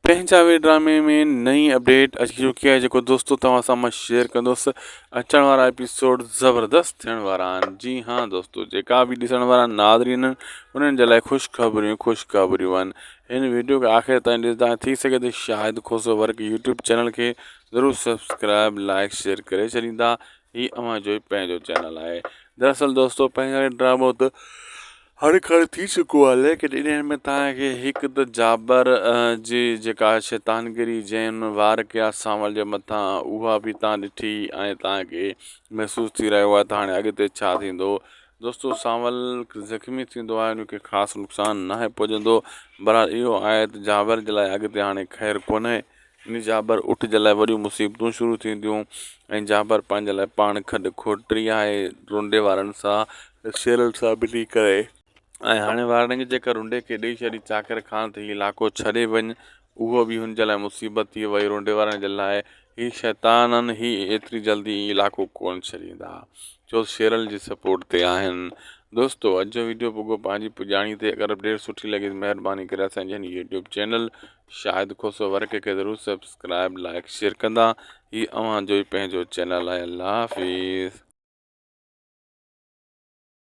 पंहिंजावे ड्रामे में नई अपडेट अची चुकी आहे जेको दोस्तो तव्हां सां मां शेयर कंदुसि। अचण वारा एपिसोड ज़बरदस्त थियण वारा आहिनि। जी हाँ दोस्तो, जेका बि ॾिसण वारा नाज़रीन आहिनि उन्हनि जे लाइ ख़ुशख़बरियूं आहिनि। हिन वीडियो खे आख़िर ताईं ॾिसंदा थी सघे त शाहिद खोसो वर्क यूट्यूब चैनल खे ज़रूरु सब्सक्राइब लाइक शेयर करे छॾींदा। हीउ अव्हां जो ई पंहिंजो चैनल आहे। दरअसल दोस्तो, पंहिंजा ड्रामो त हर घर थी चुको आहे, लेकिन इन्हनि में तव्हांखे हिकु त जाबर जी जेका शैतानगिरी जंहिं वार कया सांवल जे मथां उहा बि तव्हां ॾिठी ऐं तव्हांखे महसूसु थी रहियो आहे त हाणे अॻिते छा थींदो। दोस्तो, सांवल ज़ख़्मी थींदो आहे, उनखे ख़ासि नुक़सानु नाहे पुॼंदो। बहरहाल इहो आहे त जाबर जे लाइ अॻिते हाणे ख़ैरु कोन्हे। इन जाबर उठ जे लाइ वॾियूं मुसीबतूं शुरू थींदियूं ऐं जाबर पंहिंजे लाइ पाण खॾु खोटरी आहे रुंडे वारनि सां, शेरल सां मिली करे। ऐं हाणे वारनि जेकर रुंडे खे ॾेई छॾी चाकर खान त हीउ इलाइक़ो छॾे वञु, उहो बि हुन जे लाइ मुसीबत थी वई। रुंडे वारनि जे लाइ हीउ शैताननि ही एतिरी जल्दी इलाइक़ो कोन छॾींदा, छो शेरल जी सपोर्ट ते आहिनि। दोस्तो, अॼु जो वीडियो रुॻो पंहिंजी पुॼाणी ते। अगरि अपडेट सुठी लॻी त महिरबानी करे असांजे हिन यूट्यूब चैनल शाहिद खोसो वर्क खे ज़रूरु सब्सक्राइब लाइक शेयर कंदा। हीउ अव्हां जो ई पंहिंजो चैनल आहे। अल्लाह हाफ़िज़।